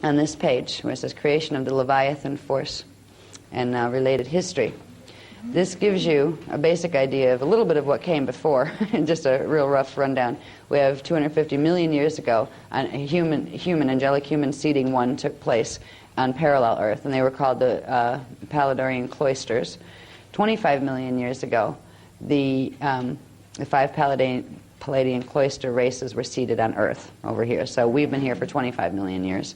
on this page, where it says Creation of the Leviathan Force and related history. This gives you a basic idea of a little bit of what came before, just a real rough rundown. We have 250 million years ago, angelic human seeding one took place on parallel Earth, and they were called the Palladorian cloisters. 25 million years ago, the 5 Palladian cloister races were seeded on Earth over here. So we've been here for 25 million years.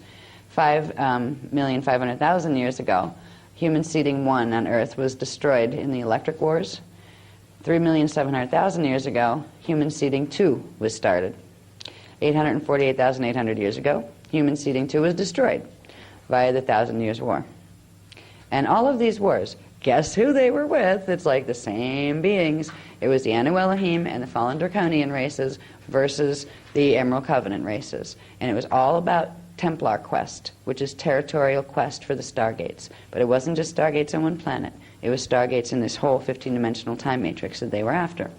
5,500,000 years ago, human seeding 1 on Earth was destroyed in the electric wars. 3,700,000 years ago, human seeding 2 was started. 848,800 years ago, human seeding 2 was destroyed via the Thousand Years' War. And all of these wars, guess who they were with? It's like the same beings. It was the Anu Elohim and the fallen Draconian races versus the Emerald Covenant races. And it was all about Templar quest, which is territorial quest for the Stargates. But it wasn't just Stargates on one planet. It was Stargates in this whole 15-dimensional time matrix that they were after.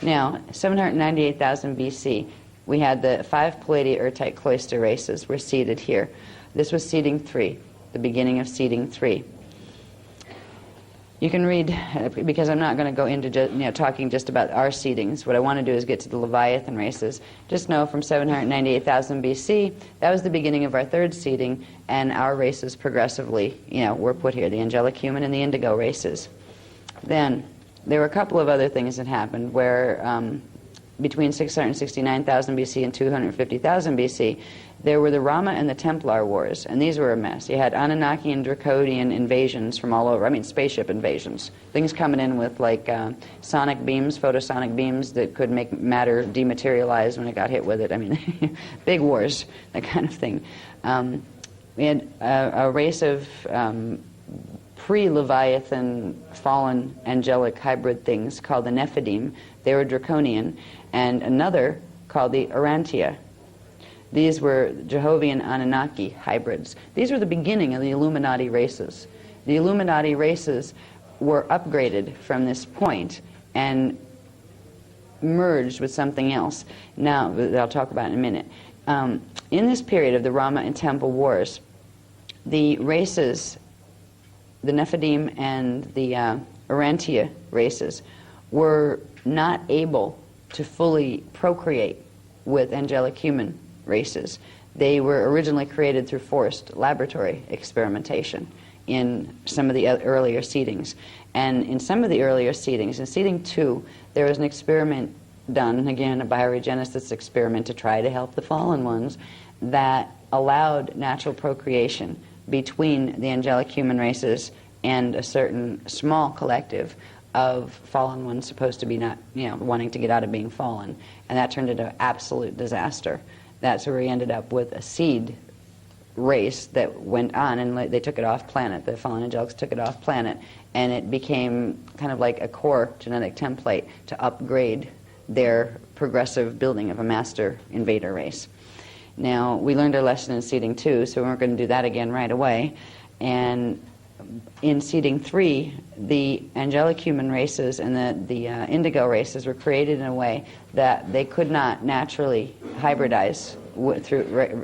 Now, 798,000 BC, we had the 5 Palladi-Urtite cloister races were seeded here. This was seeding 3, the beginning of seeding 3. You can read, because I'm not going to go into talking just about our seedings. What I want to do is get to the Leviathan races. Just know from 798,000 BC, that was the beginning of our 3rd seeding, and our races progressively, were put here, the angelic human and the indigo races. Then, there were a couple of other things that happened where between 669,000 BC and 250,000 BC, there were the Rama and the Templar wars, and these were a mess. You had Anunnaki and Draconian invasions from all over, spaceship invasions. Things coming in with sonic beams, photosonic beams that could make matter dematerialize when it got hit with it. Big wars, that kind of thing. We had a race of pre-Leviathan fallen angelic hybrid things called the Nephidim. They were Draconian, and another called the Urantia. These were Jehovian Anunnaki hybrids. These were the beginning of the Illuminati races. The Illuminati races were upgraded from this point and merged with something else. Now, that I'll talk about in a minute. In this period of the Rama and Temple wars, the races, the Nephidim and the Urantia races, were not able to fully procreate with angelic human races. They were originally created through forced laboratory experimentation in some of the earlier seedings. And in some of the earlier seedings, in seeding 2, there was an experiment done, again, a bioregenesis experiment to try to help the fallen ones, that allowed natural procreation between the angelic human races and a certain small collective of fallen ones supposed to be not, wanting to get out of being fallen. And that turned into an absolute disaster. That's where we ended up with a seed race that went on, and they took it off planet. The fallen angelics took it off planet, and it became kind of like a core genetic template to upgrade their progressive building of a master invader race. Now, we learned our lesson in seeding 2, so we weren't going to do that again right away. And in seeding 3, the angelic human races and the indigo races were created in a way that they could not naturally hybridize,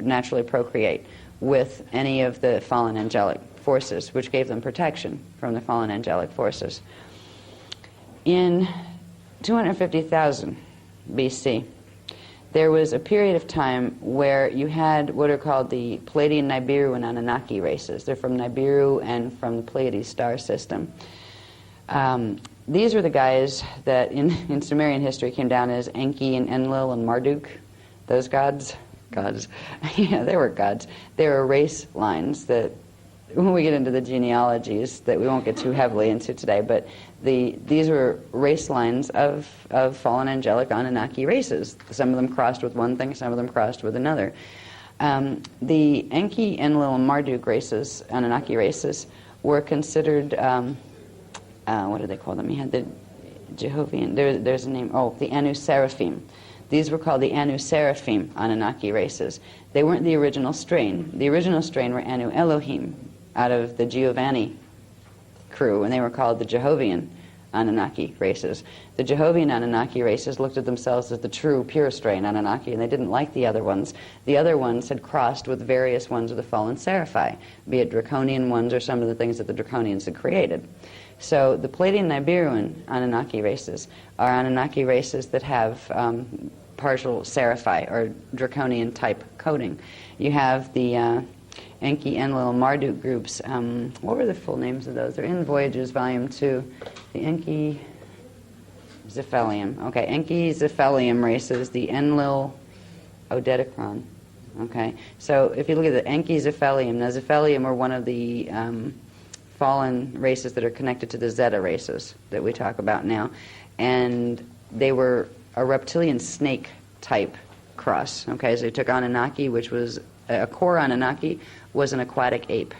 naturally procreate with any of the fallen angelic forces, which gave them protection from the fallen angelic forces. In 250,000 BC, there was a period of time where you had what are called the Palladian, Nibiru, and Anunnaki races. They're from Nibiru and from the Pleiades star system. These were the guys that in Sumerian history came down as Enki and Enlil and Marduk. Those gods. Yeah, they were gods. They were race lines that, when we get into the genealogies, that we won't get too heavily into today, but these were race lines of fallen angelic Anunnaki races. Some of them crossed with one thing, some of them crossed with another. The Enki, Enlil, and Marduk races, Anunnaki races, were considered, what do they call them? You had the Jehovian, there's a name, the Anu Seraphim. These were called the Anu Seraphim Anunnaki races. They weren't the original strain. The original strain were Anu Elohim, out of the Giovanni crew, and they were called the Jehovian Anunnaki races. The Jehovian Anunnaki races looked at themselves as the true, pure strain Anunnaki, and they didn't like the other ones. The other ones had crossed with various ones of the fallen Seraphi, be it draconian ones or some of the things that the draconians had created. So the Pleiadian Nibiruan Anunnaki races are Anunnaki races that have partial Seraphi or draconian type coding. You have the Enki, Enlil, and Marduk groups. What were the full names of those? They're in Voyages, Volume 2. The Enki Zephelium. Okay, Enki Zephelium races, the Enlil Odedicron. Okay, so if you look at the Enki Zephelium, now Zephelium are one of the fallen races that are connected to the Zeta races that we talk about now. And they were a reptilian snake type cross. Okay, so they took Anunnaki, which was a core Anunnaki, was an aquatic ape.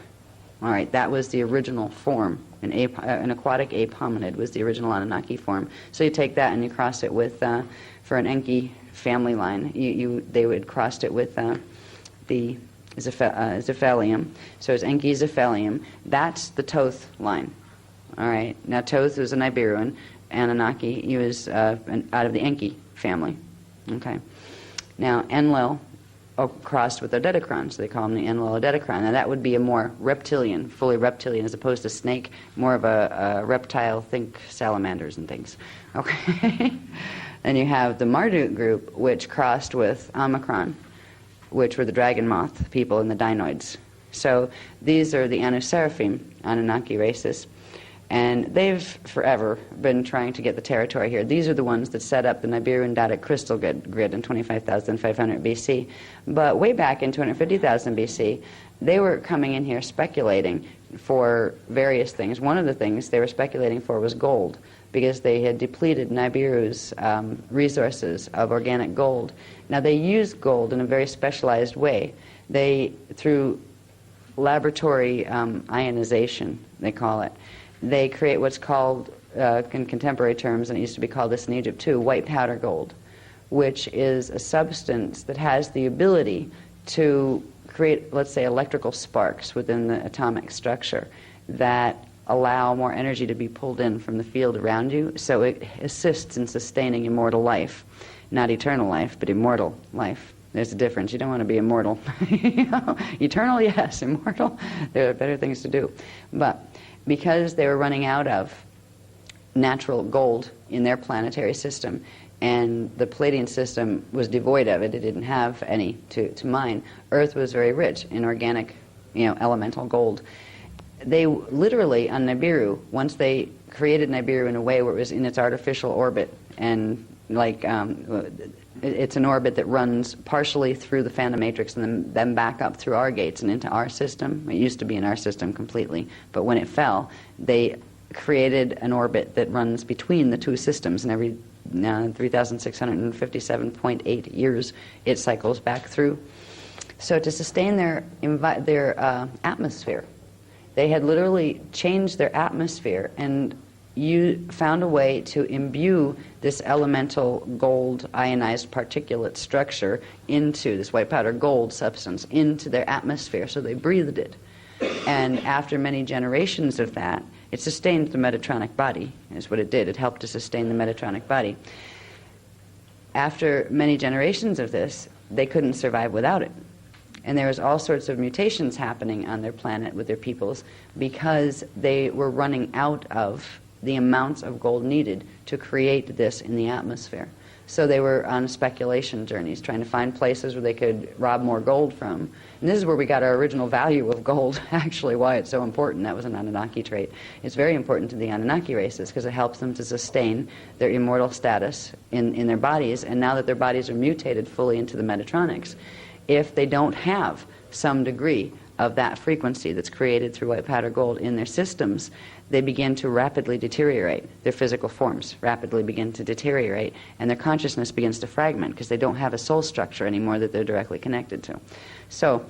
All right, that was the original form. An aquatic ape hominid was the original Anunnaki form. So you take that and you cross it with, for an Enki family line, they would crossed it with the Zephelium. So it's Enki Zephelium. That's the Toth line. All right, now Toth was a Nibiruan Anunnaki. He was out of the Enki family. Okay, now Enlil crossed with Odedicron, so they call him the Enlil Odedicron. Now that would be a more reptilian, fully reptilian, as opposed to snake, more of a reptile, think salamanders and things. Okay. Then you have the Marduk group, which crossed with Omicron, which were the dragon moth people and the Dinoids. So these are the Anu-Seraphim Anunnaki races. And they've forever been trying to get the territory here. These are the ones that set up the Nibiruan Datic crystal grid in 25,500 BC. But way back in 250,000 BC, they were coming in here speculating for various things. One of the things they were speculating for was gold, because they had depleted Nibiru's resources of organic gold. Now they used gold in a very specialized way. They, through laboratory ionization, they call it, they create what's called, in contemporary terms, and it used to be called this in Egypt too, white powder gold, which is a substance that has the ability to create, let's say, electrical sparks within the atomic structure that allow more energy to be pulled in from the field around you, so it assists in sustaining immortal life. Not eternal life, but immortal life. There's a difference. You don't want to be immortal. You know? Eternal, yes. Immortal, there are better things to do. But because they were running out of natural gold in their planetary system, and the Pleiadian system was devoid of it, it didn't have any to mine, Earth was very rich in organic, elemental gold. They literally, on Nibiru, once they created Nibiru in a way where it was in its artificial orbit, and it's an orbit that runs partially through the Phantom Matrix and then back up through our gates and into our system. It used to be in our system completely, but when it fell, they created an orbit that runs between the two systems, and every 3,657.8 years it cycles back through. So to sustain their atmosphere, they had literally changed their atmosphere, and you found a way to imbue this elemental gold ionized particulate structure into this white powder gold substance into their atmosphere, so they breathed it. And after many generations of that, it sustained the Metatronic body, is what it did. It helped to sustain the Metatronic body. After many generations of this, they couldn't survive without it. And there was all sorts of mutations happening on their planet with their peoples because they were running out of the amounts of gold needed to create this in the atmosphere. So they were on speculation journeys, trying to find places where they could rob more gold from. And this is where we got our original value of gold, actually, why it's so important. That was an Anunnaki trait. It's very important to the Anunnaki races because it helps them to sustain their immortal status in their bodies. And now that their bodies are mutated fully into the Metatronics, if they don't have some degree of that frequency that's created through white powder gold in their systems, they begin to rapidly deteriorate. Their physical forms rapidly begin to deteriorate, and their consciousness begins to fragment because they don't have a soul structure anymore that they're directly connected to. So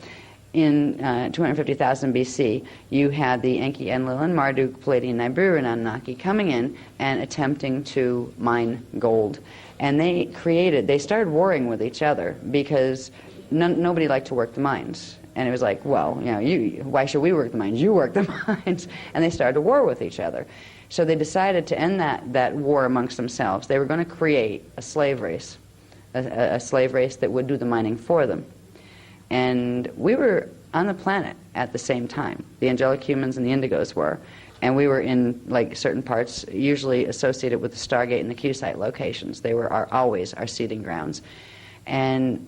in 250,000 BC, you had the Enki, Enlil, and Marduk, Pleiadian, Nibiru, and Anunnaki coming in and attempting to mine gold. And they started warring with each other because nobody liked to work the mines. And it was like, well, why should we work the mines? You work the mines. And they started to war with each other. So they decided to end that war amongst themselves. They were going to create a slave race, a slave race that would do the mining for them. And we were on the planet at the same time. The angelic humans and the indigos were. And we were in like certain parts, usually associated with the Stargate and the Q-site locations. They were always our seeding grounds. And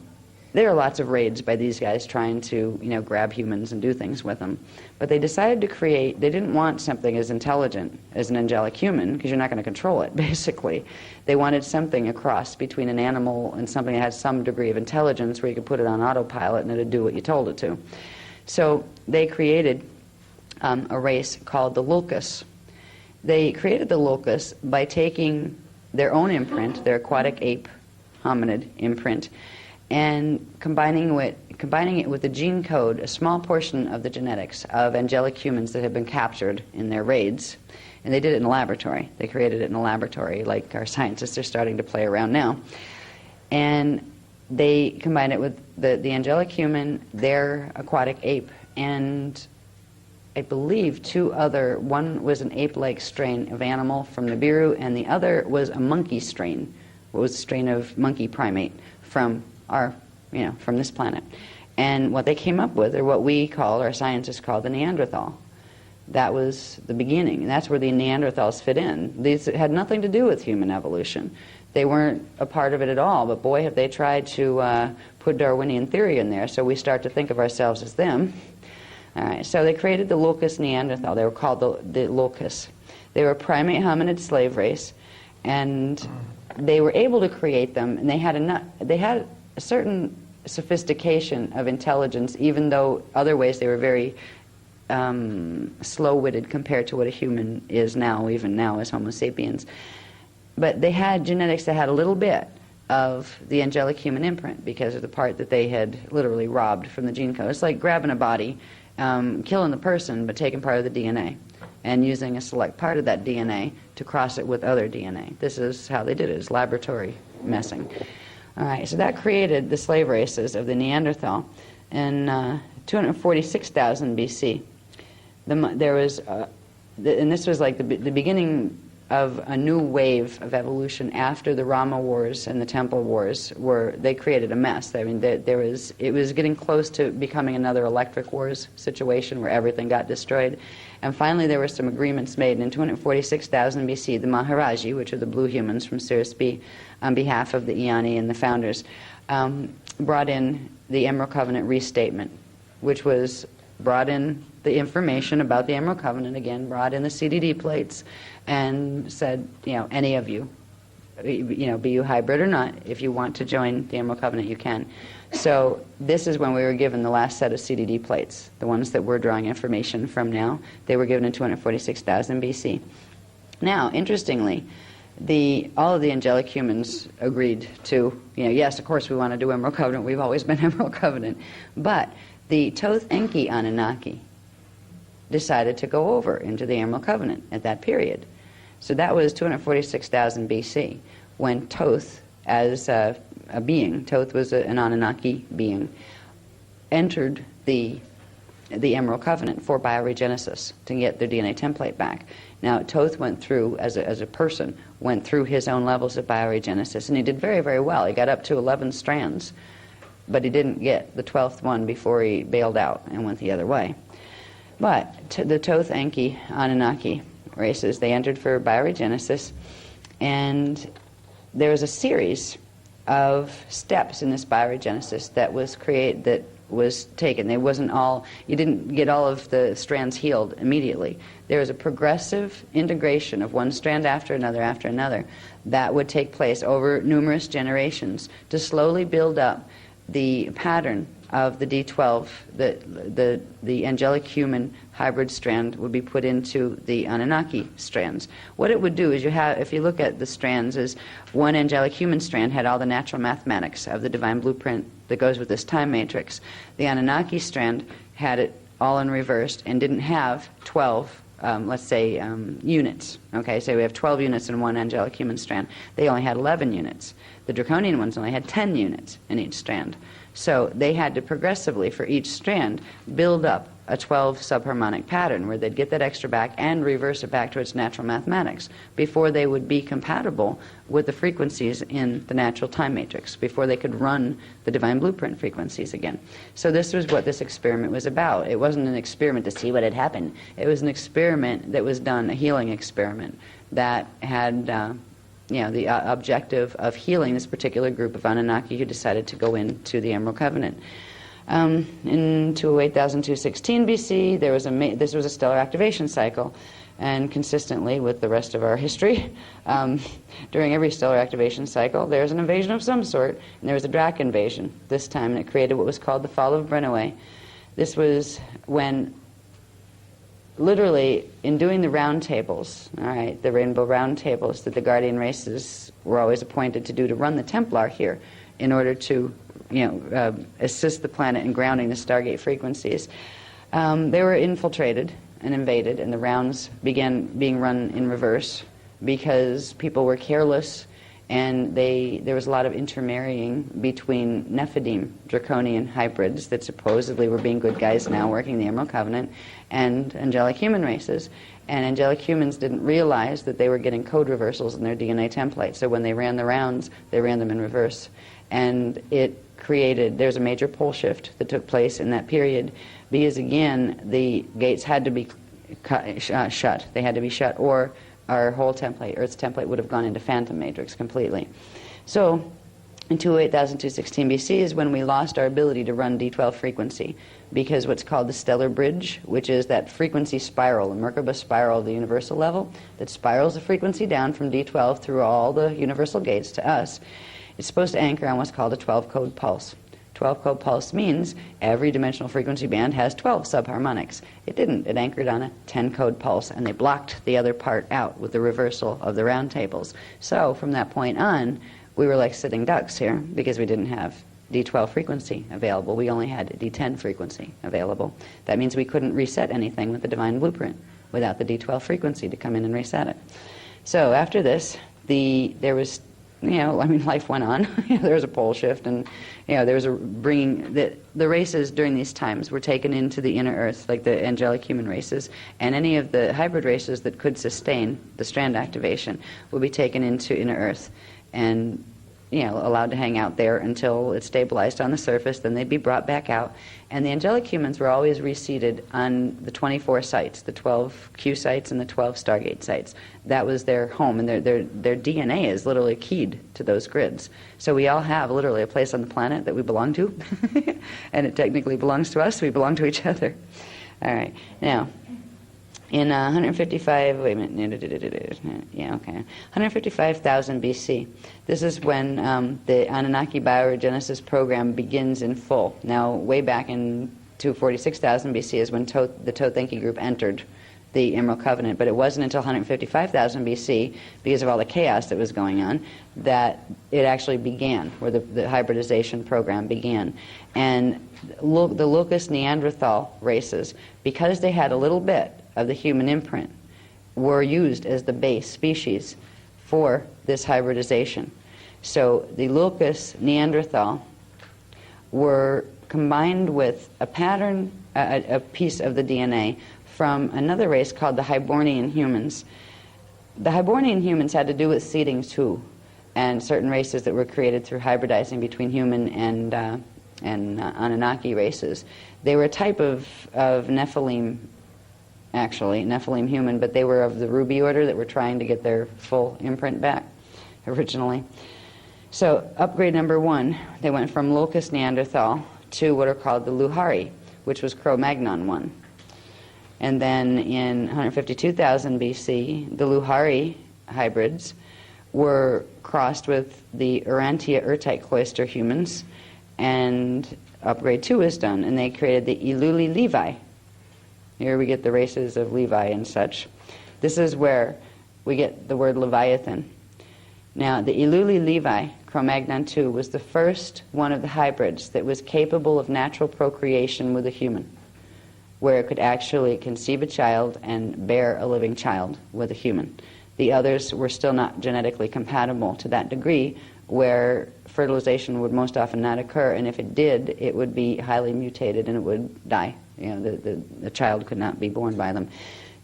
there are lots of raids by these guys trying to, grab humans and do things with them. But they decided to create, they didn't want something as intelligent as an angelic human, because you're not going to control it, basically. They wanted something a cross between an animal and something that had some degree of intelligence where you could put it on autopilot and it would do what you told it to. So they created a race called the Lulcus. They created the Lulcus by taking their own imprint, their aquatic ape hominid imprint, and combining it with the gene code, a small portion of the genetics of angelic humans that had been captured in their raids. And they did it in a laboratory. They created it in a laboratory, like our scientists are starting to play around now. And they combined it with the angelic human, their aquatic ape, and I believe two other. One was an ape-like strain of animal from Nibiru, and the other was a monkey strain. It was a strain of monkey primate from from this planet. And what they came up with, or what we call, our scientists call, the Neanderthal. That was the beginning. And that's where the Neanderthals fit in. These had nothing to do with human evolution. They weren't a part of it at all, but boy, have they tried to put Darwinian theory in there, so we start to think of ourselves as them. All right, so they created the Lulcus Neanderthal. They were called the Lulcus. They were a primate hominid slave race, and they were able to create them, and they had a certain sophistication of intelligence, even though other ways they were very slow-witted compared to what a human is now, even now as Homo sapiens. But they had genetics that had a little bit of the angelic human imprint because of the part that they had literally robbed from the gene code. It's like grabbing a body, killing the person, but taking part of the DNA and using a select part of that DNA to cross it with other DNA. This is how they did it, is laboratory messing. All right, so that created the slave races of the Neanderthal. In 246,000 BC, there was, and this was like the beginning of a new wave of evolution after the Rama Wars and the Temple Wars, where they created a mess. I mean, it was getting close to becoming another Electric Wars situation where everything got destroyed. And finally, there were some agreements made. And in 246,000 BC, the Maharaji, which are the blue humans from Sirius B, on behalf of the Iani and the founders, brought in the Emerald Covenant Restatement, which was brought in the information about the Emerald Covenant again, brought in the CDD plates, and said, any of you, be you hybrid or not, if you want to join the Emerald Covenant, you can. So this is when we were given the last set of CDD plates, the ones that we're drawing information from now. They were given in 246,000 BC. Now, interestingly, all of the angelic humans agreed to, yes, of course we want to do Emerald Covenant. We've always been Emerald Covenant. But the Toth Enki Anunnaki decided to go over into the Emerald Covenant at that period. So that was 246,000 BC, when Toth, as a being, Toth was an Anunnaki being, entered the Emerald Covenant for bioregenesis to get their DNA template back. Now, Toth went through, as a person, went through his own levels of bioregenesis, and he did very, very well. He got up to 11 strands, but he didn't get the 12th one before he bailed out and went the other way. But the Toth Enki Anunnaki races, they entered for bioregenesis, and there was a series of steps in this bioregenesis that was taken. They wasn't all, you didn't get all of the strands healed immediately. There was a progressive integration of one strand after another that would take place over numerous generations to slowly build up the pattern of the D12, the angelic human hybrid strand would be put into the Anunnaki strands. What it would do is if you look at the strands, is one angelic human strand had all the natural mathematics of the divine blueprint that goes with this time matrix. The Anunnaki strand had it all in reverse and didn't have 12, units. Okay, so we have 12 units in one angelic human strand. They only had 11 units. The draconian ones only had 10 units in each strand. So they had to progressively, for each strand, build up a 12 subharmonic pattern where they'd get that extra back and reverse it back to its natural mathematics before they would be compatible with the frequencies in the natural time matrix, before they could run the divine blueprint frequencies again. So this was what this experiment was about. It wasn't an experiment to see what had happened. It was an experiment that was done, a healing experiment that had the objective of healing this particular group of Anunnaki who decided to go into the Emerald Covenant. In 208,216 BC, this was a stellar activation cycle, and consistently with the rest of our history, during every stellar activation cycle, there's an invasion of some sort, and there was a Drac invasion this time, and it created what was called the Fall of Brennaway. This was when, literally, in doing the round tables, all right, the rainbow round tables that the guardian races were always appointed to do to run the Templar here in order to assist the planet in grounding the Stargate frequencies. They were infiltrated and invaded, and the rounds began being run in reverse because people were careless, and there was a lot of intermarrying between Nephidim, draconian hybrids that supposedly were being good guys now working the Emerald Covenant, and angelic human races. And angelic humans didn't realize that they were getting code reversals in their DNA template, so when they ran the rounds, they ran them in reverse. And there's a major pole shift that took place in that period because, again, the gates had to be shut. They had to be shut, or our whole template, Earth's template, would have gone into phantom matrix completely. So in 208,216 BC is when we lost our ability to run D12 frequency, because what's called the stellar bridge, which is that frequency spiral, the Merkaba spiral of the universal level, that spirals the frequency down from D12 through all the universal gates to us, it's supposed to anchor on what's called a 12-code pulse. 12-code pulse means every dimensional frequency band has 12 subharmonics. It didn't. It anchored on a 10-code pulse, and they blocked the other part out with the reversal of the round tables. So from that point on, we were like sitting ducks here because we didn't have D12 frequency available. We only had D10 frequency available. That means we couldn't reset anything with the divine blueprint without the D12 frequency to come in and reset it. So after this, life went on. There was a pole shift, and there was the races during these times were taken into the inner earth, like the angelic human races, and any of the hybrid races that could sustain the strand activation will be taken into inner earth and allowed to hang out there until it stabilized on the surface. Then they'd be brought back out, and the angelic humans were always reseated on the 24 sites, the 12 Q sites and the 12 Stargate sites. That was their home, and their DNA is literally keyed to those grids. So we all have literally a place on the planet that we belong to, and it technically belongs to us. We belong to each other. All right, now. In 155,000 BC, this is when the Anunnaki bioregenesis program begins in full. Now, way back in 246,000 BC is when the Tothenki group entered the Emerald Covenant, but it wasn't until 155,000 BC, because of all the chaos that was going on, that it actually began, where the hybridization program began. And the Lucas Neanderthal races, because they had a little bit of the human imprint, were used as the base species for this hybridization. So the Lucas Neanderthal were combined with a pattern, a piece of the DNA from another race called the Hibernian humans. The Hibernian humans had to do with seeding too, and certain races that were created through hybridizing between human and Anunnaki races. They were a type of Nephilim, actually, Nephilim human, but they were of the Ruby order that were trying to get their full imprint back originally. So upgrade number 1, they went from Locust Neanderthal to what are called the Luhari, which was Cro-Magnon 1. And then in 152,000 BC, the Luhari hybrids were crossed with the Urantia Urtite cloister humans, and upgrade 2 was done, and they created the Iluli Levi. Here we get the races of Levi and such. This is where we get the word Leviathan. Now, the Iluli Levi, Cro-Magnon 2, was the first one of the hybrids that was capable of natural procreation with a human, where it could actually conceive a child and bear a living child with a human. The others were still not genetically compatible to that degree, where fertilization would most often not occur, and if it did, it would be highly mutated and it would die. The child could not be born by them.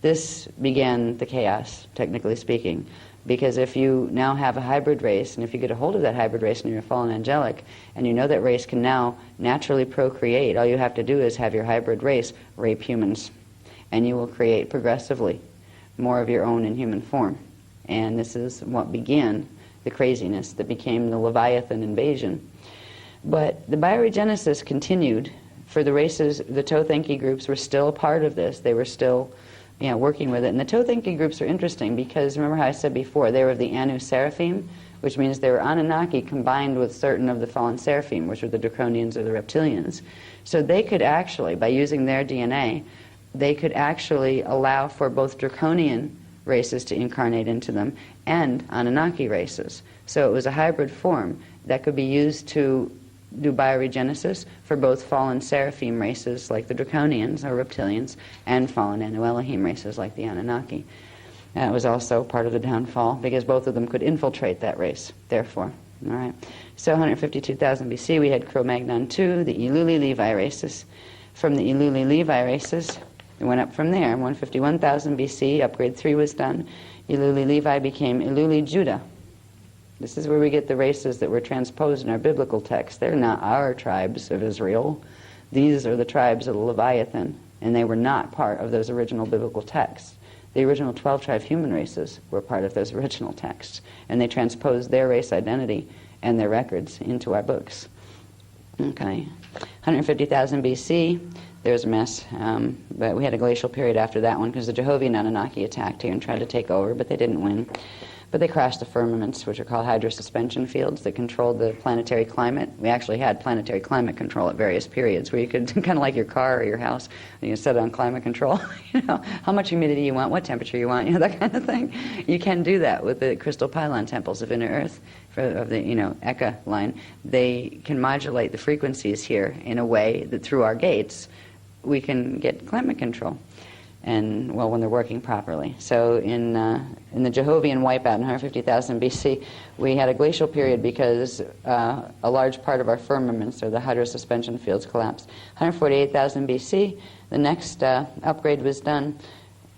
This began the chaos, technically speaking, because if you now have a hybrid race, and if you get a hold of that hybrid race and you're a fallen angelic, and you know that race can now naturally procreate, all you have to do is have your hybrid race rape humans, and you will create progressively more of your own in human form. And this is what began the craziness that became the Leviathan invasion. But the bioregenesis continued for the races. The Tothenki groups were still a part of this. They were still working with it. And the Tothenki groups are interesting because, remember how I said before, they were of the Anu Seraphim, which means they were Anunnaki combined with certain of the fallen Seraphim, which were the Draconians or the Reptilians. So they could actually, by using their DNA, they could actually allow for both Draconian races to incarnate into them and Anunnaki races. So it was a hybrid form that could be used to do bioregenesis for both fallen Seraphim races like the Draconians or Reptilians and fallen Anu Elohim races like the Anunnaki. That was also part of the downfall because both of them could infiltrate that race, therefore. All right. So 152,000 BC we had Cro-Magnon II, the Iluli-Levi races. From the Iluli-Levi races, it went up from there. 151,000 BC, upgrade 3 was done. Iluli-Levi became Iluli-Judah. This is where we get the races that were transposed in our biblical text. They're not our tribes of Israel. These are the tribes of the Leviathan, and they were not part of those original biblical texts. The original 12-tribe human races were part of those original texts, and they transposed their race identity and their records into our books. Okay. 150,000 BC, there was a mess, but we had a glacial period after that one because the Jehovian Anunnaki attacked here and tried to take over, but they didn't win. But they crashed the firmaments, which are called hydrosuspension fields, that controlled the planetary climate. We actually had planetary climate control at various periods, where you could, kind of like your car or your house, you set it on climate control. How much humidity you want, what temperature you want, that kind of thing. You can do that with the crystal pylon temples of inner Earth, of the Eka line. They can modulate the frequencies here in a way that through our gates we can get climate control. And when they're working properly. So in the Jehovian wipeout in 150,000 BC, we had a glacial period because a large part of our firmaments, or the hydrosuspension fields, collapsed. 148,000 BC, the next upgrade was done.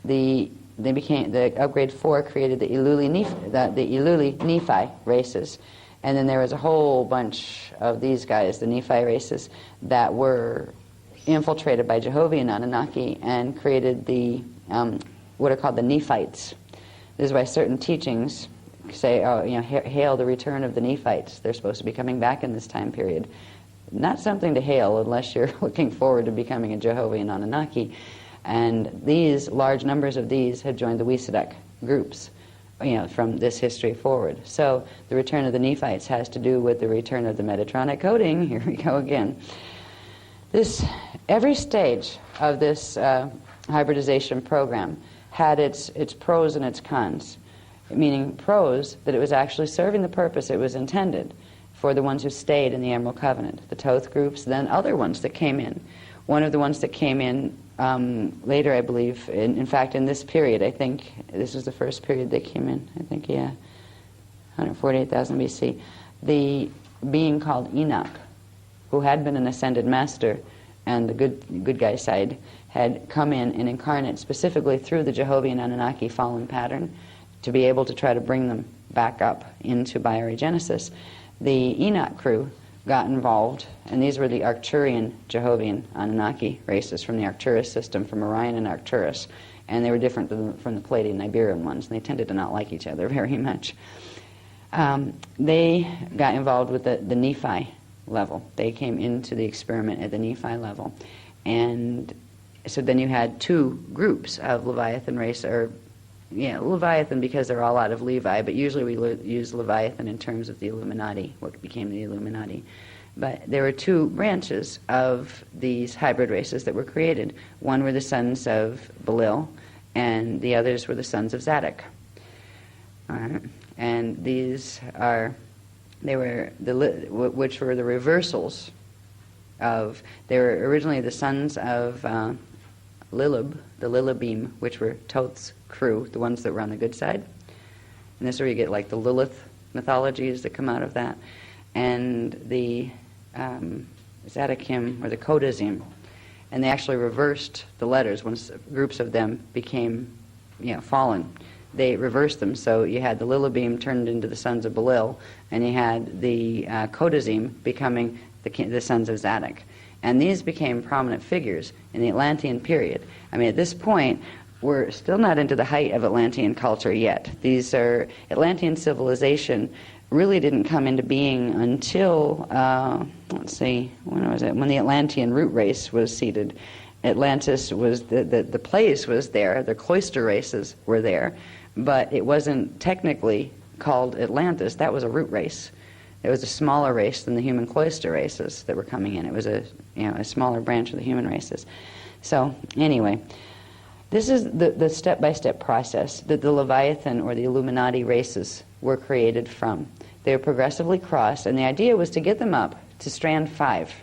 The upgrade 4 created the Iluli Nephi races, and then there was a whole bunch of these guys, the Nephi races, that were infiltrated by Jehovian Anunnaki and created the what are called the Nephites. This is why certain teachings say, hail the return of the Nephites. They're supposed to be coming back in this time period. Not something to hail unless you're looking forward to becoming a Jehovian Anunnaki. And these large numbers of these have joined the Wesedek groups, from this history forward. So the return of the Nephites has to do with the return of the Metatronic coding. Here we go again. Every stage of this hybridization program had its pros and its cons. Meaning pros, that it was actually serving the purpose it was intended for the ones who stayed in the Emerald Covenant, the Toth groups, then other ones that came in. One of the ones that came in later, I believe, in fact, in this period, I think, this was the first period they came in, 148,000 BC, the being called Enoch, who had been an ascended master, and the good guy side had come in and incarnate specifically through the Jehovian Anunnaki fallen pattern to be able to try to bring them back up into bioregenesis. The Enoch crew got involved, and these were the Arcturian Jehovian Anunnaki races from the Arcturus system, from Orion and Arcturus, and they were different from the Pleiadian Iberian ones, and they tended to not like each other very much. They got involved with the Nephi level. They came into the experiment at the Nephi level. And so then you had two groups of Leviathan race, Leviathan because they're all out of Levi, but usually we use Leviathan in terms of the Illuminati, what became the Illuminati. But there were two branches of these hybrid races that were created. One were the sons of Belial, and the others were the sons of Zadok. All right. And these are... which were the reversals of, they were originally the sons of Lilib, the Lilibim, which were Toth's crew, the ones that were on the good side. And this is where you get like the Lilith mythologies that come out of that, and the Zadikim or the Kodazim, and they actually reversed the letters when groups of them became, fallen. They reversed them, so you had the Lilibim turned into the sons of Belial, and you had the Kodazim becoming the sons of Zadok. And these became prominent figures in the Atlantean period. I mean, at this point, we're still not into the height of Atlantean culture yet. Atlantean civilization really didn't come into being until, let's see, when was it? When the Atlantean root race was seeded. Atlantis was, the place was there, the cloister races were there, but it wasn't technically called Atlantis. That was a root race. It was a smaller race than the human cloister races that were coming in. It was a smaller branch of the human races. So anyway, this is the step-by-step process that the Leviathan or the Illuminati races were created from. They were progressively crossed, and the idea was to get them up to strand 5,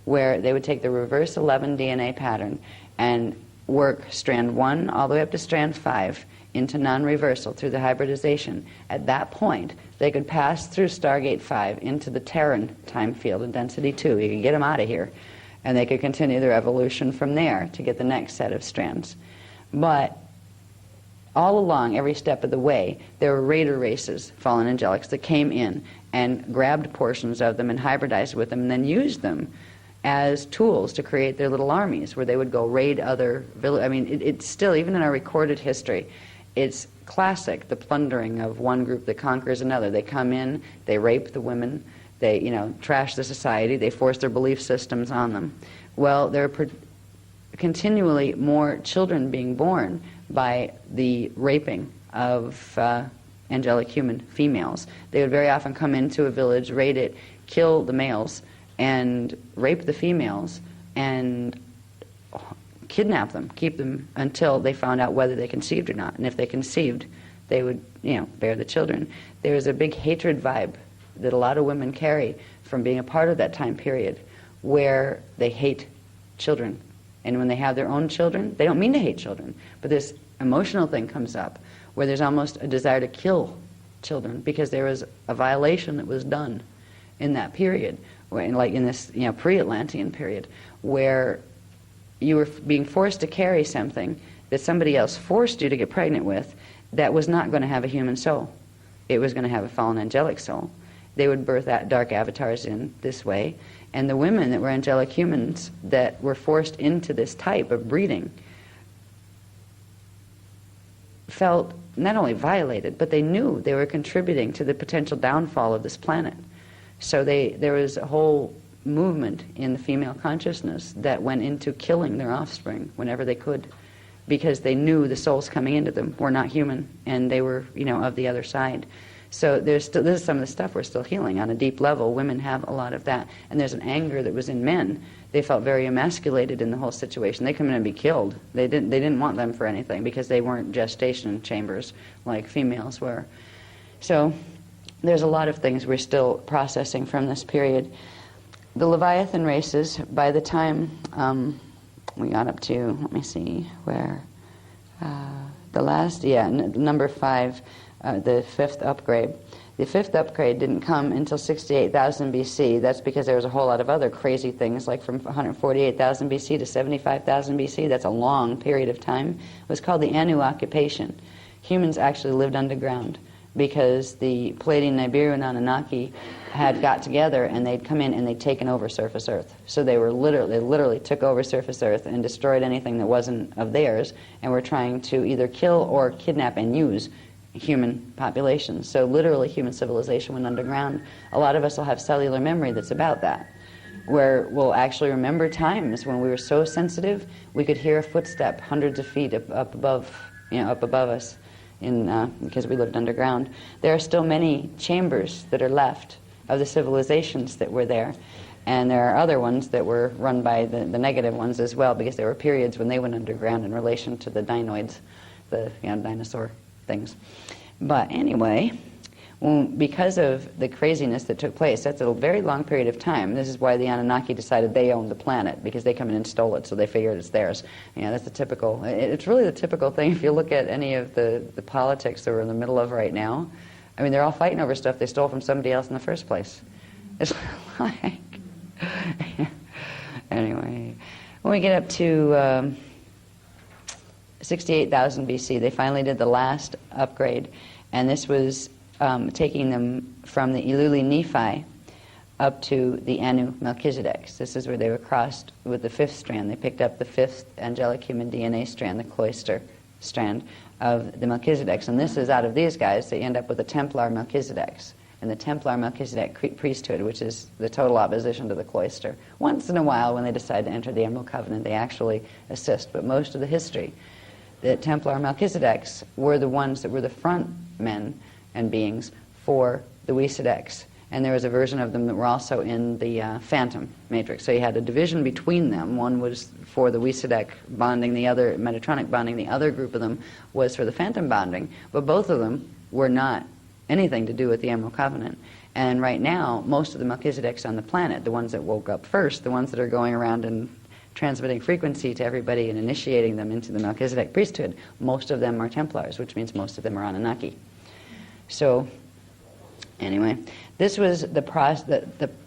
where they would take the reverse 11 DNA pattern and work strand 1 all the way up to strand 5 into non-reversal through the hybridization. At that point, they could pass through Stargate 5 into the Terran time field in density 2. You could get them out of here, and they could continue their evolution from there to get the next set of strands. But all along, every step of the way, there were raider races, fallen angelics, that came in and grabbed portions of them and hybridized with them and then used them as tools to create their little armies where they would go raid other villages. I mean, it's still, even in our recorded history, it's classic, the plundering of one group that conquers another. They come in, they rape the women, they, trash the society, they force their belief systems on them. Well, there are continually more children being born by the raping of angelic human females. They would very often come into a village, raid it, kill the males, and rape the females, and kidnap them, keep them until they found out whether they conceived or not. And if they conceived, they would, bear the children. There is a big hatred vibe that a lot of women carry from being a part of that time period where they hate children. And when they have their own children, they don't mean to hate children, but this emotional thing comes up where there's almost a desire to kill children because there was a violation that was done in that period, like in this pre-Atlantean period, where you were being forced to carry something that somebody else forced you to get pregnant with that was not going to have a human soul. It was going to have a fallen angelic soul. They would birth that dark avatars in this way, and the women that were angelic humans that were forced into this type of breeding felt not only violated, but they knew they were contributing to the potential downfall of this planet. So there was a whole movement in the female consciousness that went into killing their offspring whenever they could, because they knew the souls coming into them were not human, and they were, of the other side. So this is some of the stuff we're still healing on a deep level. Women have a lot of that, and there's an anger that was in men. They felt very emasculated in the whole situation. They come in and be killed. They didn't want them for anything because they weren't gestation chambers like females were. So there's a lot of things we're still processing from this period. The Leviathan races, by the time we got up to, let me see, where, number 5, the 5th upgrade. The 5th upgrade didn't come until 68,000 BC. That's because there was a whole lot of other crazy things, like from 148,000 BC to 75,000 BC. That's a long period of time. It was called the Anu occupation. Humans actually lived underground because the Pleiadian, Nibiru, and Anunnaki had got together and they'd come in and they'd taken over surface Earth. So they literally took over surface Earth and destroyed anything that wasn't of theirs, and were trying to either kill or kidnap and use human populations. So literally human civilization went underground. A lot of us will have cellular memory that's about that, where we'll actually remember times when we were so sensitive we could hear a footstep hundreds of feet up above us, because we lived underground. There are still many chambers that are left of the civilizations that were there, and there are other ones that were run by the negative ones as well, because there were periods when they went underground in relation to the dinoids, the dinosaur things. But anyway, because of the craziness that took place, that's a very long period of time. This is why the Anunnaki decided they owned the planet, because they come in and stole it, so they figured it's theirs. That's the typical, it's really the typical thing if you look at any of the politics that we're in the middle of right now. I mean, they're all fighting over stuff they stole from somebody else in the first place. It's like, anyway, when we get up to 68,000 BC, they finally did the last upgrade, and this was taking them from the Eluli Nephi up to the Anu Melchizedeks. This is where they were crossed with the fifth strand. They picked up the fifth angelic human DNA strand, the cloister strand of the Melchizedeks. And this is out of these guys, they end up with the Templar Melchizedeks. And the Templar Melchizedek priesthood, which is the total opposition to the cloister. Once in a while, when they decide to enter the Emerald Covenant, they actually assist. But most of the history, the Templar Melchizedeks were the ones that were the front men and beings for the Wesedeks. And there was a version of them that were also in the Phantom Matrix. So you had a division between them. One was for the Wesedek bonding, the other Metatronic bonding. The other group of them was for the Phantom bonding. But both of them were not anything to do with the Emerald Covenant. And right now, most of the Melchizedeks on the planet, the ones that woke up first, the ones that are going around and transmitting frequency to everybody and initiating them into the Melchizedek priesthood, most of them are Templars, which means most of them are Anunnaki. So, anyway, this was the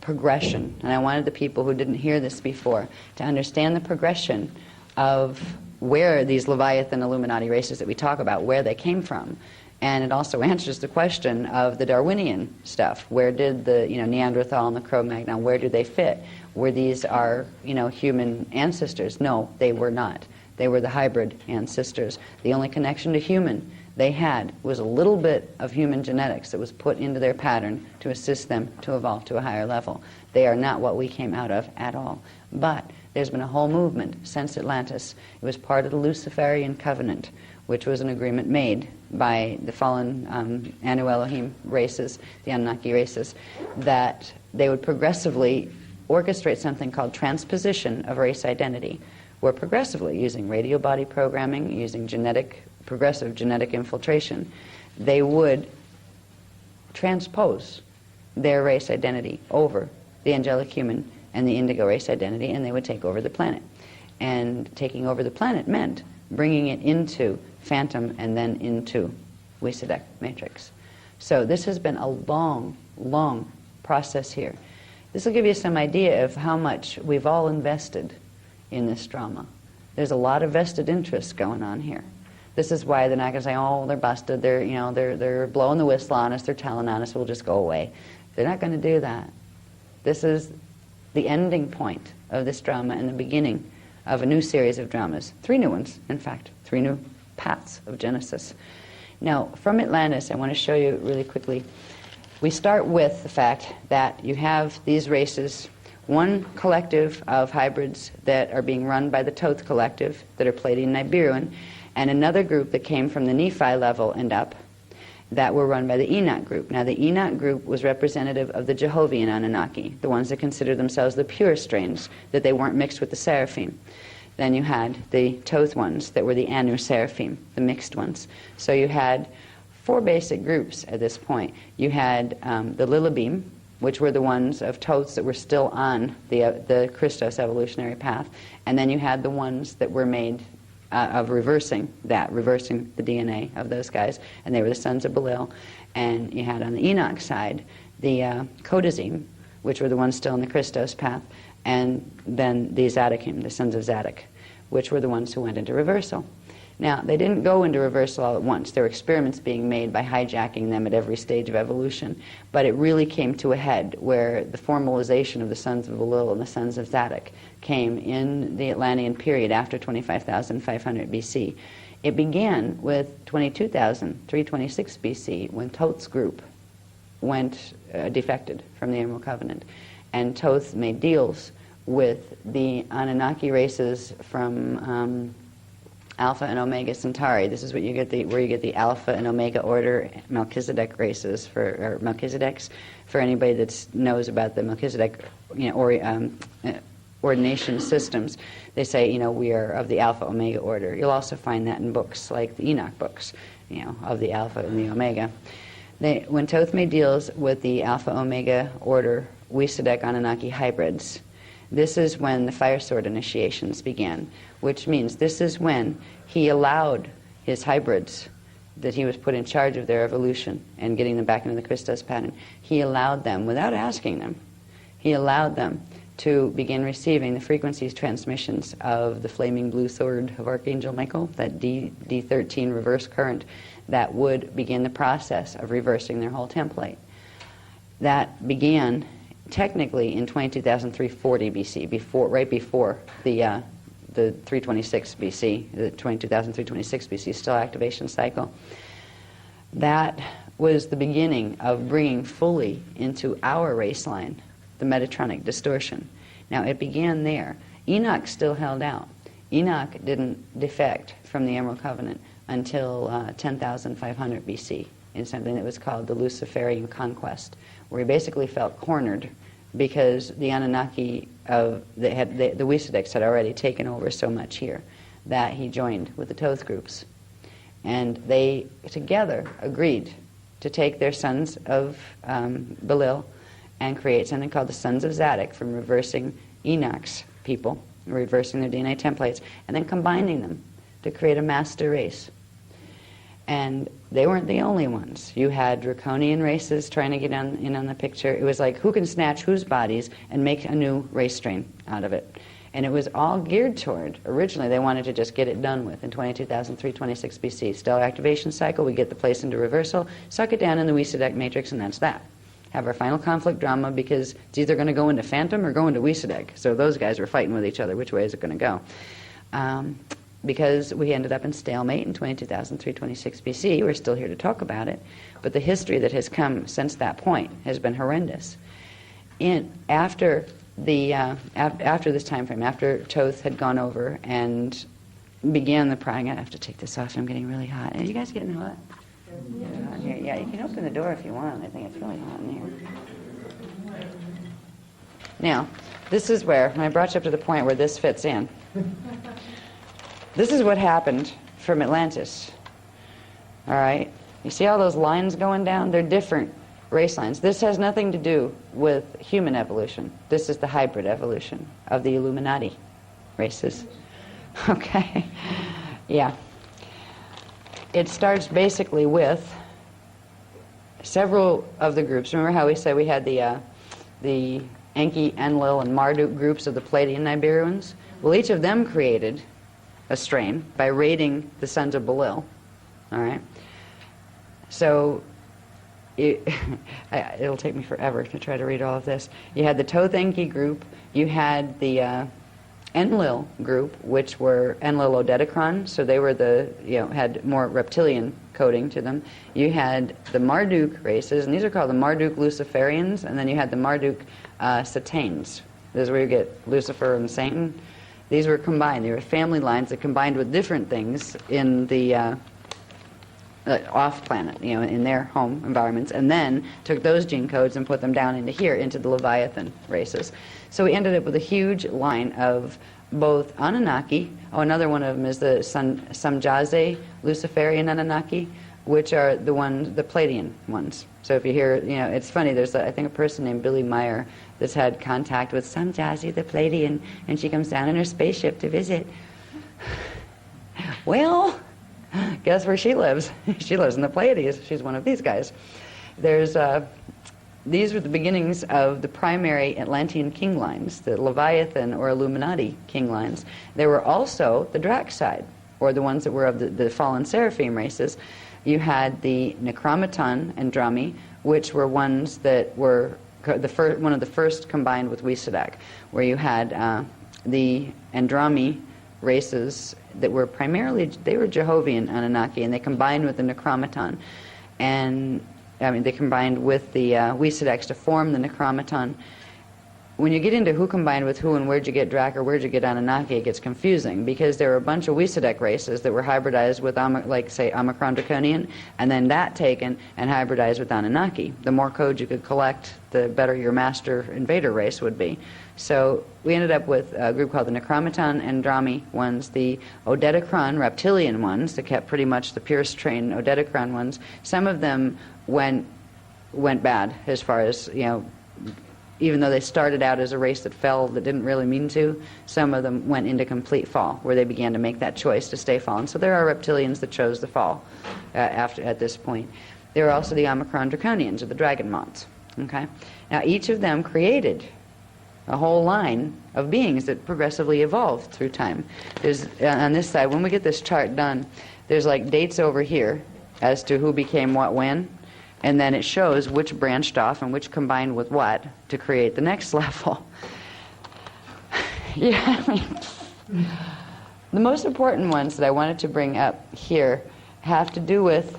progression, and I wanted the people who didn't hear this before to understand the progression of where these Leviathan Illuminati races that we talk about, where they came from. And it also answers the question of the Darwinian stuff. Where did the Neanderthal and the Cro-Magnon, where do they fit? Were these our human ancestors? No, they were not. They were the hybrid ancestors. The only connection to human they had was a little bit of human genetics that was put into their pattern to assist them to evolve to a higher level. They are not what we came out of at all. But there's been a whole movement since Atlantis. It was part of the Luciferian covenant, which was an agreement made by the fallen Anu Elohim races, the Anunnaki races, that they would progressively orchestrate something called transposition of race identity, where progressively, using radio body programming, using progressive genetic infiltration, they would transpose their race identity over the angelic human and the indigo race identity, and they would take over the planet. And taking over the planet meant bringing it into Phantom and then into Wesedek matrix. So this has been a long, long process here. This will give you some idea of how much we've all invested in this drama. There's a lot of vested interest going on here. This is why they're not going to say, oh, they're busted, they're blowing the whistle on us, they're telling on us, we'll just go away. They're not going to do that. This is the ending point of this drama and the beginning of a new series of dramas. 3 new ones, in fact, 3 new paths of Genesis. Now, from Atlantis, I want to show you really quickly. We start with the fact that you have these races, one collective of hybrids that are being run by the Thoth collective that are Pleiadian Nibiruan, and another group that came from the Nephi level and up that were run by the Enoch group. Now, the Enoch group was representative of the Jehovian Anunnaki, the ones that considered themselves the pure strains, that they weren't mixed with the Seraphim. Then you had the Thoth ones that were the Anu Seraphim, the mixed ones. So you had 4 basic groups at this point. You had the Lilibim, which were the ones of Thoths that were still on the Christos evolutionary path. And then you had the ones that were made of reversing the DNA of those guys, and they were the sons of Belial. And you had on the Enoch side the Kodazim, which were the ones still in the Christos path, and then the Zadokim, the sons of Zadok, which were the ones who went into reversal. Now, they didn't go into reversal all at once. There were experiments being made by hijacking them at every stage of evolution, but it really came to a head where the formalization of the sons of Belial and the sons of Zadok came in the Atlantean period after 25,500 BC. It began with 22,326 BC when Thoth's group defected from the Emerald Covenant, and Thoth made deals with the Anunnaki races from Alpha and Omega Centauri. This is what you get where you get the Alpha and Omega order Melchizedek races or Melchizedeks. For anybody that knows about the Melchizedek, ordination systems, they say, we are of the Alpha Omega order. You'll also find that in books like the Enoch books, of the Alpha and the Omega. When Thoth made deals with the Alpha Omega order Wesedek Anunnaki hybrids, this is when the fire sword initiations began, which means this is when he allowed his hybrids that he was put in charge of their evolution and getting them back into the Christos pattern, he allowed them, without asking them, he allowed them to begin receiving the frequencies transmissions of the flaming blue sword of Archangel Michael, that D13 reverse current that would begin the process of reversing their whole template. That began technically in 22,340 BC, right before the 326 BC, the 22,326 BC still activation cycle. That was the beginning of bringing fully into our race line the Metatronic distortion. Now, it began there. Enoch still held out. Enoch didn't defect from the Emerald Covenant until 10,500 BC in something that was called the Luciferian Conquest, where he basically felt cornered because the Anunnaki the Wisadics had already taken over so much here that he joined with the Thoth groups. And they together agreed to take their sons of Belial and create something called the Sons of Zadok, from reversing Enoch's people, reversing their DNA templates, and then combining them to create a master race. And they weren't the only ones. You had draconian races trying to get in on the picture. It was like, who can snatch whose bodies and make a new race strain out of it? And it was all geared toward, originally they wanted to just get it done with in 22,326 BC. Stellar activation cycle, we get the place into reversal, suck it down in the Wisadic matrix, and that's that. Have our final conflict drama, because it's either going to go into Phantom or go into Wisadic. So those guys were fighting with each other. Which way is it going to go? Because we ended up in stalemate in 22,326 BC. We're still here to talk about it, but the history that has come since that point has been horrendous. After this time frame, after Thoth had gone over and began the I'm gonna have to take this off. I'm getting really hot. Are you guys getting hot? Yeah. Yeah, you can open the door if you want. I think it's really hot in here. Now, this is where, when I brought you up to the point where this fits in. This is what happened from Atlantis. All right? You see all those lines going down? They're different race lines. This has nothing to do with human evolution. This is the hybrid evolution of the Illuminati races. Okay? Yeah. It starts basically with several of the groups. Remember how we said we had the Enki, Enlil, and Marduk groups of the Pleiadian Nibiruans? Well, each of them created a strain by raiding the sons of Belial. All right? So it'll take me forever to try to read all of this. You had the Thoth Enki group. You had the Enlil group, which were Enlil Odedicron, so they were had more reptilian coding to them. You had the Marduk races, and these are called the Marduk Luciferians, and then you had the Marduk Satanes. This is where you get Lucifer and Satan. These were combined. They were family lines that combined with different things in the off-planet, in their home environments, and then took those gene codes and put them down into here, into the Leviathan races. So we ended up with a huge line of both Anunnaki. Oh, another one of them is the Samjaze Luciferian Anunnaki, which are the Pleiadian ones. So if you hear, it's funny, there's, I think, a person named Billy Meyer that's had contact with Samjaze the Pleiadian, and she comes down in her spaceship to visit. Well, guess where she lives? She lives in the Pleiades. She's one of these guys. These were the beginnings of the primary Atlantean king lines, the Leviathan or Illuminati king lines. There were also the Drac side, or the ones that were of the fallen Seraphim races. You had the Necromaton Andrami, which were ones that were one of the first combined with Wisadic, where you had the Andrami races that were primarily, they were Jehovian Anunnaki, and they combined with the Necromaton. And they combined with the Wisadics to form the Necromaton. When you get into who combined with who and where'd you get Drac or where'd you get Anunnaki, it gets confusing, because there were a bunch of Wisadic races that were hybridized with, like, say, Omicron Draconian, and then that taken and hybridized with Anunnaki. The more codes you could collect, the better your master invader race would be. So we ended up with a group called the Necromaton Andrami ones, the Odedicron reptilian ones that kept pretty much the purest trained Odedicron ones. Some of them went bad as far as, even though they started out as a race that fell that didn't really mean to, some of them went into complete fall, where they began to make that choice to stay fallen. So there are reptilians that chose to fall at this point. There are also the Omicron Draconians, or the dragon moths. Okay? Now, each of them created a whole line of beings that progressively evolved through time. There's, on this side, when we get this chart done, there's like dates over here as to who became what when, and then it shows which branched off and which combined with what to create the next level. Yeah, I mean, the most important ones that I wanted to bring up here have to do with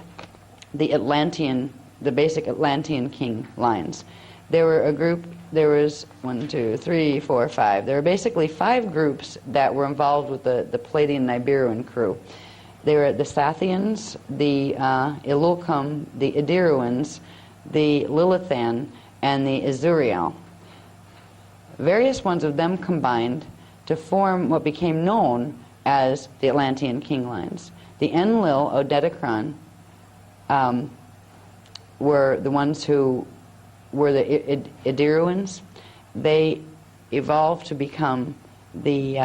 the Atlantean, the basic Atlantean king lines. There were a group, there was 1, 2, 3, 4, 5. There were basically 5 groups that were involved with the Palladian Nibiruan crew. They were the Sathians, the Ilulcum, the Idiruans, the Lilithan, and the Azuriel. Various ones of them combined to form what became known as the Atlantean king lines. The Enlil Odedicron were the ones who were the Idiruans. They evolved to become the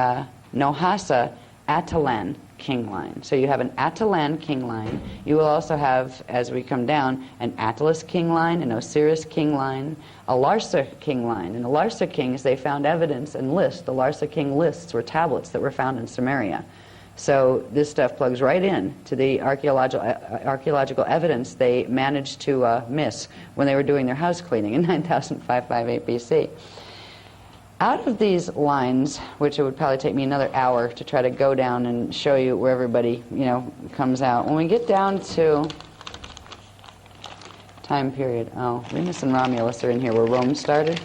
Nohasa Atalan king line. So you have an Atalan king line. You will also have, as we come down, an Atlas king line, an Osiris king line, a Larsa king line. And the Larsa kings, they found evidence and lists. The Larsa king lists were tablets that were found in Sumeria. So this stuff plugs right in to the archaeological evidence they managed to miss when they were doing their house cleaning in 9558 BC. Out of these lines, which it would probably take me another hour to try to go down and show you where everybody, comes out. When we get down to time period, Remus and Romulus are in here where Rome started.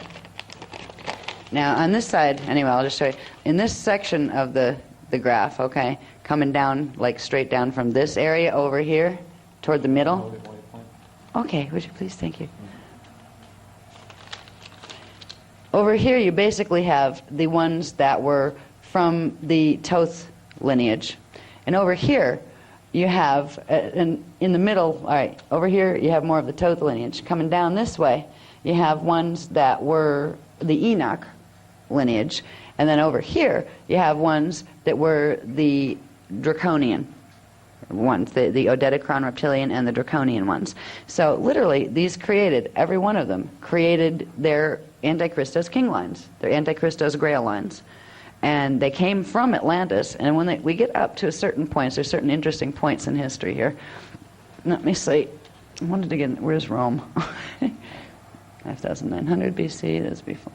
Now on this side, anyway, I'll just show you. In this section of the graph, okay, coming down, like straight down from this area over here toward the middle. Okay, would you please? Thank you. Over here you basically have the ones that were from the Toth lineage. And over here you have, in the middle, all right, over here you have more of the Toth lineage. Coming down this way you have ones that were the Enoch lineage. And then over here you have ones that were the Draconian ones, the Odedicron reptilian and the Draconian ones. So literally these created, every one of them created their Antichristos king lines, their Antichristos grail lines. And they came from Atlantis, and when we get up to certain points, there's certain interesting points in history here. Let me see, I wanted to get, where's Rome? 5900 BC, that's before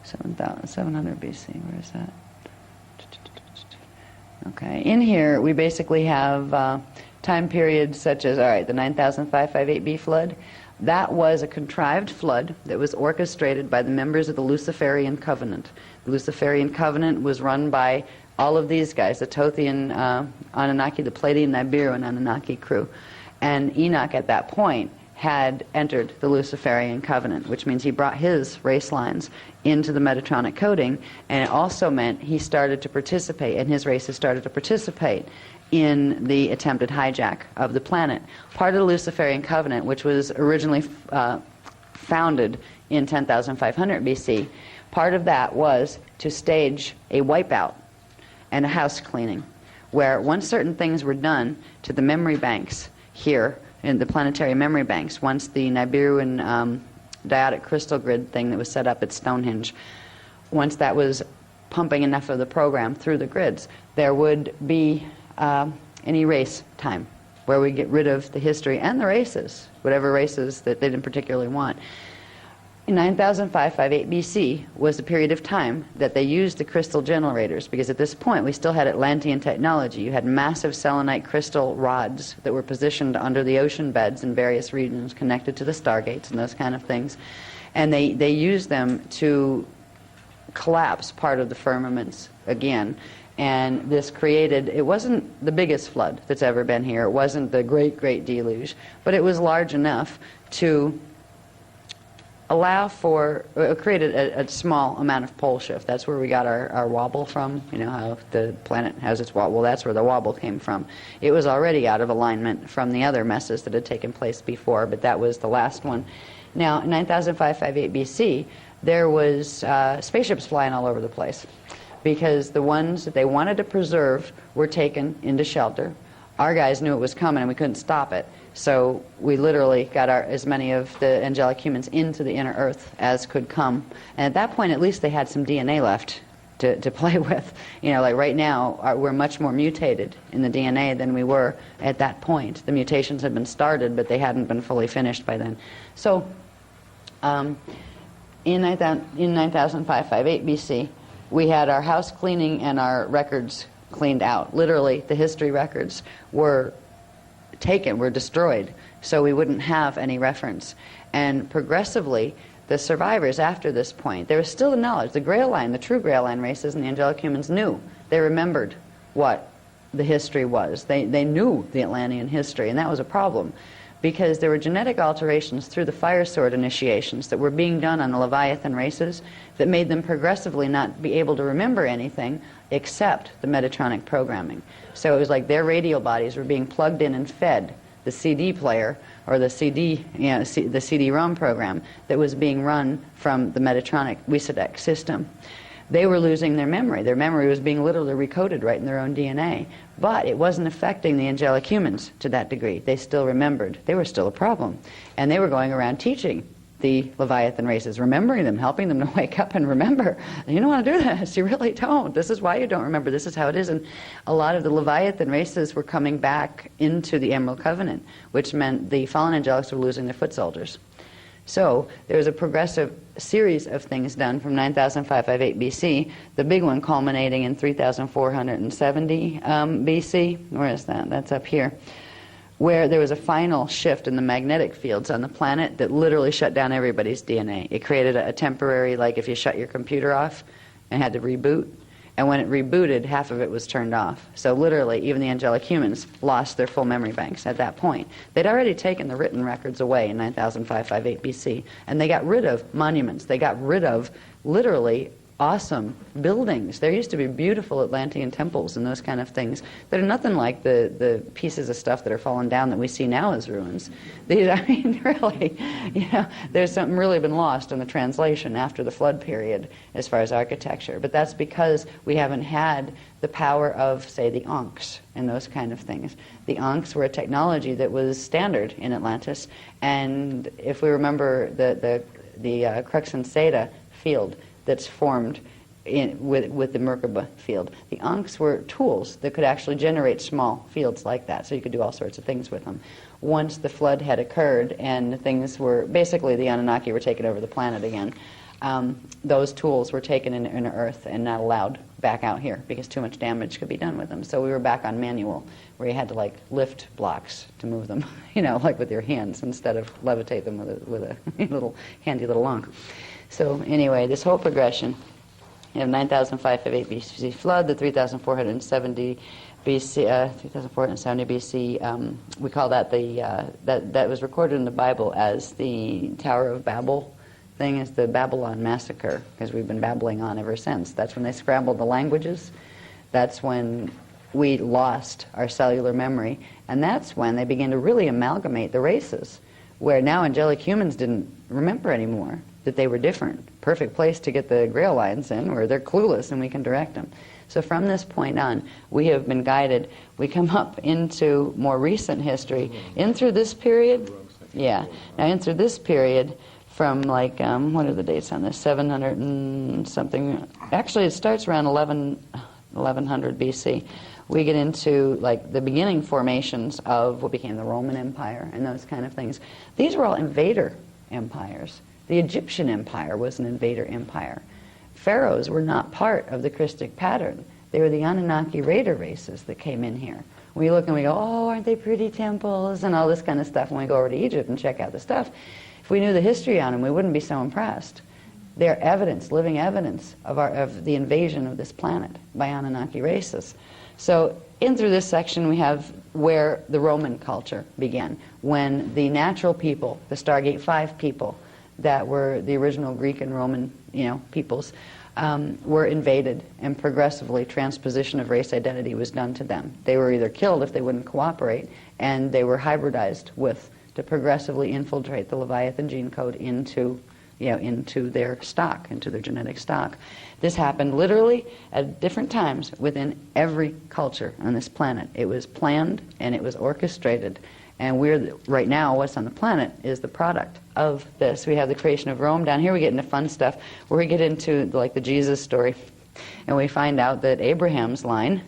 700 BC, where is that? Okay, in here we basically have time periods such as, all right, the 9558 B flood. That was a contrived flood that was orchestrated by the members of the Luciferian Covenant. The Luciferian Covenant was run by all of these guys, the Tothian Anunnaki, the Palladian Nibiruan Anunnaki crew. And Enoch at that point had entered the Luciferian Covenant, which means he brought his race lines into the Metatronic coding, and it also meant he started to participate, and his races started to participate in the attempted hijack of the planet. Part of the Luciferian Covenant, which was originally founded in 10,500 BC, part of that was to stage a wipeout and a house cleaning, where once certain things were done to the memory banks here, in the planetary memory banks, once the Nibiruan diotic crystal grid thing that was set up at Stonehenge, once that was pumping enough of the program through the grids, there would be an erase time where we get rid of the history and the races, whatever races that they didn't particularly want. In 9558 BC was the period of time that they used the crystal generators, because at this point we still had Atlantean technology. You had massive selenite crystal rods that were positioned under the ocean beds in various regions connected to the stargates and those kind of things. And they used them to collapse part of the firmaments again. And this created, it wasn't the biggest flood that's ever been here. It wasn't the great, great deluge, but it was large enough to allow for, created a small amount of pole shift. That's where we got our wobble from. You know how the planet has its wobble. Well, that's where the wobble came from. It was already out of alignment from the other messes that had taken place before, but that was the last one. Now, in 9558 BC, there was spaceships flying all over the place, because the ones that they wanted to preserve were taken into shelter. Our guys knew it was coming and we couldn't stop it, so we literally got as many of the angelic humans into the inner earth as could come. And at that point, at least they had some DNA left to play with. You know, like right now, we're much more mutated in the DNA than we were at that point. The mutations had been started, but they hadn't been fully finished by then. So in 9558 BC, we had our house cleaning and our records cleaned out. Literally, the history records were taken, were destroyed, so we wouldn't have any reference. And progressively, the survivors after this point, there was still the knowledge. The Grail line, the true Grail line races and the angelic humans knew. They remembered what the history was. They knew the Atlantean history, and that was a problem, because there were genetic alterations through the fire sword initiations that were being done on the Leviathan races that made them progressively not be able to remember anything except the Metatronic programming. So it was like their radial bodies were being plugged in and fed the CD player, or the CD, the CD-ROM program that was being run from the Metatronic Wisadek system. They were losing their memory. Their memory was being literally recoded right in their own DNA. But it wasn't affecting the angelic humans to that degree. They still remembered. They were still a problem. And they were going around teaching the Leviathan races, remembering them, helping them to wake up and remember. You don't want to do this. You really don't. This is why you don't remember. This is how it is. And a lot of the Leviathan races were coming back into the Emerald Covenant, which meant the fallen angelics were losing their foot soldiers. So there was a progressive series of things done from 9558 BC, the big one culminating in 3470 BC. Where is that? That's up here. Where there was a final shift in the magnetic fields on the planet that literally shut down everybody's DNA. It created a temporary, like if you shut your computer off and had to reboot, and when it rebooted, half of it was turned off. So literally, even the angelic humans lost their full memory banks at that point. They'd already taken the written records away in 9558 BC, and they got rid of monuments. They got rid of, literally, awesome buildings. There used to be beautiful Atlantean temples and those kind of things that are nothing like the pieces of stuff that are fallen down that we see now as ruins. These, I mean, really, you know, there's something really been lost in the translation after the flood period as far as architecture. But that's because we haven't had the power of, say, the Ankhs and those kind of things. The Ankhs were a technology that was standard in Atlantis, and if we remember the Crux and Seda field that's formed with the Merkaba field. The Ankhs were tools that could actually generate small fields like that, so you could do all sorts of things with them. Once the flood had occurred and things were, basically the Anunnaki were taking over the planet again, those tools were taken into Earth and not allowed back out here because too much damage could be done with them. So we were back on manual, where you had to like lift blocks to move them, you know, like with your hands instead of levitate them with a little handy little Ankh. So anyway, this whole progression, you have 9558 BC flood, the 3470 BC, 3470 BC. We call that that was recorded in the Bible as the Tower of Babel thing, is the Babylon massacre, because we've been babbling on ever since. That's when they scrambled the languages. That's when we lost our cellular memory, and that's when they began to really amalgamate the races, where now angelic humans didn't remember anymore that they were different. Perfect place to get the Grail lines in, where they're clueless and we can direct them. So from this point on, we have been guided. We come up into more recent history. In through this period, yeah. Now in through this period, from like, what are the dates on this? 700 and something. Actually, it starts around 1100 BC. We get into like the beginning formations of what became the Roman Empire and those kind of things. These were all invader empires. The Egyptian Empire was an invader empire. Pharaohs were not part of the Christic pattern. They were the Anunnaki raider races that came in here. We look and we go, oh, aren't they pretty temples and all this kind of stuff. When we go over to Egypt and check out the stuff, if we knew the history on them, we wouldn't be so impressed. They're evidence, living evidence of the invasion of this planet by Anunnaki races. So in through this section we have where the Roman culture began, when the natural people, the Stargate 5 people, that were the original Greek and Roman, peoples, were invaded, and progressively transposition of race identity was done to them. They were either killed if they wouldn't cooperate, and they were hybridized to progressively infiltrate the Leviathan gene code into into their stock, into their genetic stock. This happened literally at different times within every culture on this planet. It was planned and it was orchestrated. And right now, what's on the planet is the product of this. We have the creation of Rome. Down here we get into fun stuff where we get into like the Jesus story. And we find out that Abraham's line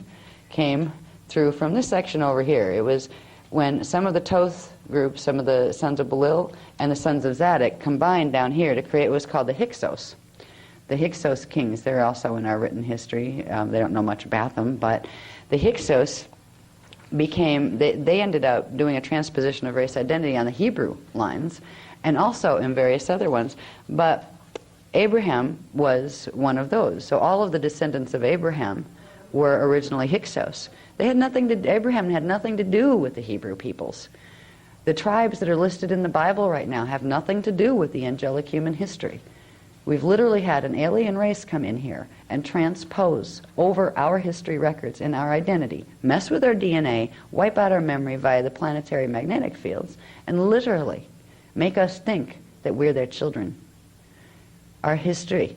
came through from this section over here. It was when some of the Toth group, some of the sons of Belial and the sons of Zadok combined down here to create what's called the Hyksos. The Hyksos kings, they're also in our written history. They don't know much about them, but the Hyksos became, they ended up doing a transposition of race identity on the Hebrew lines and also in various other ones. But Abraham was one of those. So all of the descendants of Abraham were originally Hyksos. Abraham had nothing to do with the Hebrew peoples. The tribes that are listed in the Bible right now have nothing to do with the angelic human history. We've literally had an alien race come in here and transpose over our history records and our identity, mess with our DNA, wipe out our memory via the planetary magnetic fields, and literally make us think that we're their children. Our history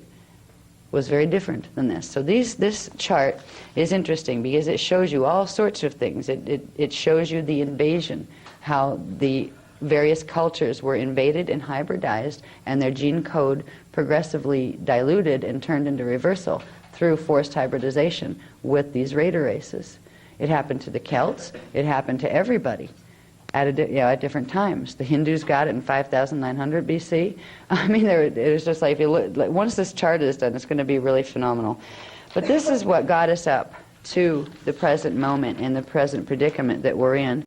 was very different than this. So this chart is interesting because it shows you all sorts of things. It shows you the invasion, how the various cultures were invaded and hybridized and their gene code progressively diluted and turned into reversal through forced hybridization with these raider races. It happened to the Celts. It happened to everybody at different times. The Hindus got it in 5,900 BC. I mean, it was just like, if you look, once this chart is done, it's going to be really phenomenal. But this is what got us up to the present moment and the present predicament that we're in.